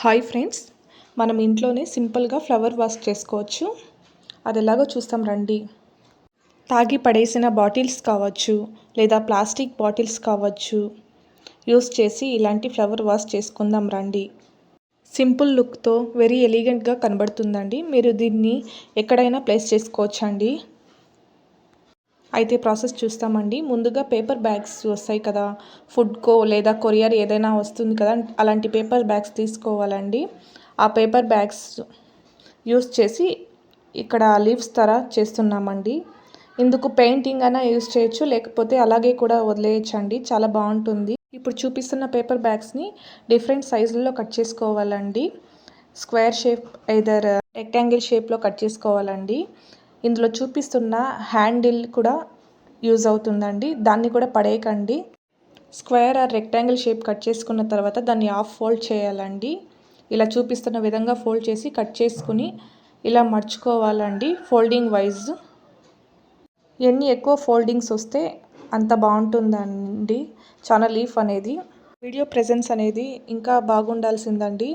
Hi friends, మనం ఇంట్లోనే సింపుల్గా ఫ్లవర్ వాష్ చేసుకోవచ్చు. అది ఎలాగో చూస్తాం రండి. తాగి పడేసిన బాటిల్స్ కావచ్చు, లేదా ప్లాస్టిక్ బాటిల్స్ కావచ్చు, యూస్ చేసి ఇలాంటి ఫ్లవర్ వాష్ చేసుకుందాం రండి. సింపుల్ లుక్తో వెరీ ఎలిగెంట్గా కనబడుతుందండి. మీరు దీన్ని ఎక్కడైనా ప్లేస్ చేసుకోవచ్చండి. అయితే ప్రాసెస్ చూస్తామండి. ముందుగా పేపర్ బ్యాగ్స్ వస్తాయి కదా, ఫుడ్కో లేదా కొరియర్ ఏదైనా వస్తుంది కదా, అలాంటి పేపర్ బ్యాగ్స్ తీసుకోవాలండి. ఆ పేపర్ బ్యాగ్స్ యూస్ చేసి ఇక్కడ లీవ్స్ చేస్తున్నామండి. ఇందుకు పెయింటింగ్ అయినా యూస్ చేయొచ్చు, లేకపోతే అలాగే కూడా వదిలేయచ్చండి. చాలా బాగుంటుంది. ఇప్పుడు చూపిస్తున్న పేపర్ బ్యాగ్స్ని డిఫరెంట్ సైజుల్లో కట్ చేసుకోవాలండి. స్క్వేర్ షేప్ ఐదర్ రెక్టాంగిల్ షేప్లో కట్ చేసుకోవాలండి. ఇందులో చూపిస్తున్న హ్యాండిల్ కూడా యూజ్ అవుతుందండి. దాన్ని కూడా పడేయకండి. Square or rectangle shape cut చేసుకున్న తర్వాత దాన్ని హాఫ్ ఫోల్డ్ చేయాలండి. ఇలా చూపిస్తున్న విధంగా ఫోల్డ్ చేసి కట్ చేసుకుని ఇలా మర్చుకోవాలండి. ఫోల్డింగ్ వైజ్ ఎన్ని ఎక్కువ ఫోల్డింగ్స్ వస్తే అంత బాగుంటుందండి చాలా లీఫ్ అనేది. వీడియో ప్రెజెన్స్ అనేది ఇంకా బాగుండాల్సిందండి.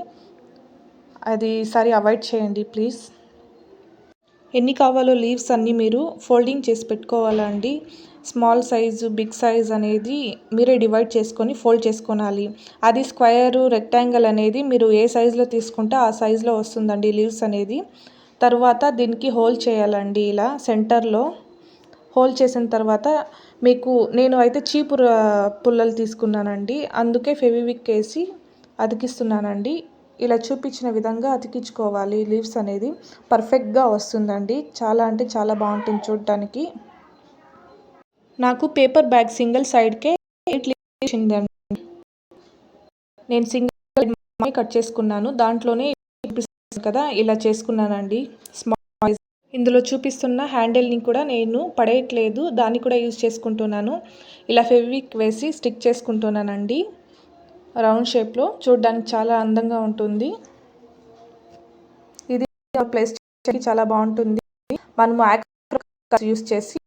అది సరి అవాయిడ్ చేయండి ప్లీజ్. ఎన్ని కావాలో లీవ్స్ అన్నీ మీరు ఫోల్డింగ్ చేసి పెట్టుకోవాలండి. స్మాల్ సైజు బిగ్ సైజ్ అనేది మీరే డివైడ్ చేసుకొని ఫోల్డ్ చేసుకోవాలి. అది స్క్వేరు రెక్టాంగిల్ అనేది మీరు ఏ సైజులో తీసుకుంటే ఆ సైజులో వస్తుందండి లీవ్స్ అనేది. తర్వాత దీనికి హోల్ చేయాలండి. ఇలా సెంటర్లో హోల్ చేసిన తర్వాత నేను అయితే చీపు పుల్లలు తీసుకున్నానండి. అందుకే ఫెవివిక్ వేసి అతికిస్తున్నానండి. ఇలా చూపించిన విధంగా అతికించుకోవాలి. లీవ్స్ అనేది పర్ఫెక్ట్గా వస్తుందండి. చాలా అంటే చాలా బాగుంటుంది చూడటానికి. నాకు పేపర్ బ్యాగ్ సింగిల్ సైడ్కే 8 లీవ్స్ వచ్చిందండి. నేను సింగిల్ కట్ చేసుకున్నాను. దాంట్లోనే కదా ఇలా చేసుకున్నానండి. స్మాల్ ఇందులో చూపిస్తున్న హ్యాండిల్ని కూడా నేను పడేయట్లేదు, దాన్ని కూడా యూజ్ చేసుకుంటున్నాను. ఇలా ఫెవిక్విక్ వేసి స్టిక్ చేసుకుంటున్నానండి. రౌండ్ షేప్లో చూడడానికి చాలా అందంగా ఉంటుంది. ఇది ప్లేస్ చాలా బాగుంటుంది. మనము యూస్ చేసి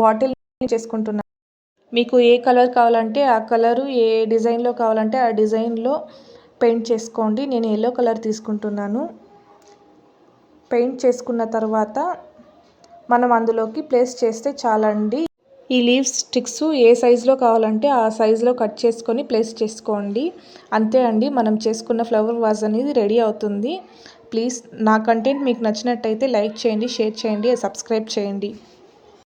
బాటిల్ చేసుకుంటున్నాను. మీకు ఏ కలర్ కావాలంటే ఆ కలరు, ఏ డిజైన్లో కావాలంటే ఆ డిజైన్లో పెయింట్ చేసుకోండి. నేను ఎల్లో కలర్ తీసుకుంటున్నాను. పెయింట్ చేసుకున్న తర్వాత మనం అందులోకి ప్లేస్ చేస్తే చాలండి. ఈ లీవ్స్ స్టిక్స్ ఏ సైజులో కావాలంటే ఆ సైజులో కట్ చేసుకొని ప్లేస్ చేసుకోండి. అంతే అండి, మనం చేసుకున్న ఫ్లవర్ వాజ్ అనేది రెడీ అవుతుంది. ప్లీజ్ నా కంటెంట్ మీకు నచ్చినట్టయితే లైక్ చేయండి, షేర్ చేయండి, సబ్స్క్రైబ్ చేయండి.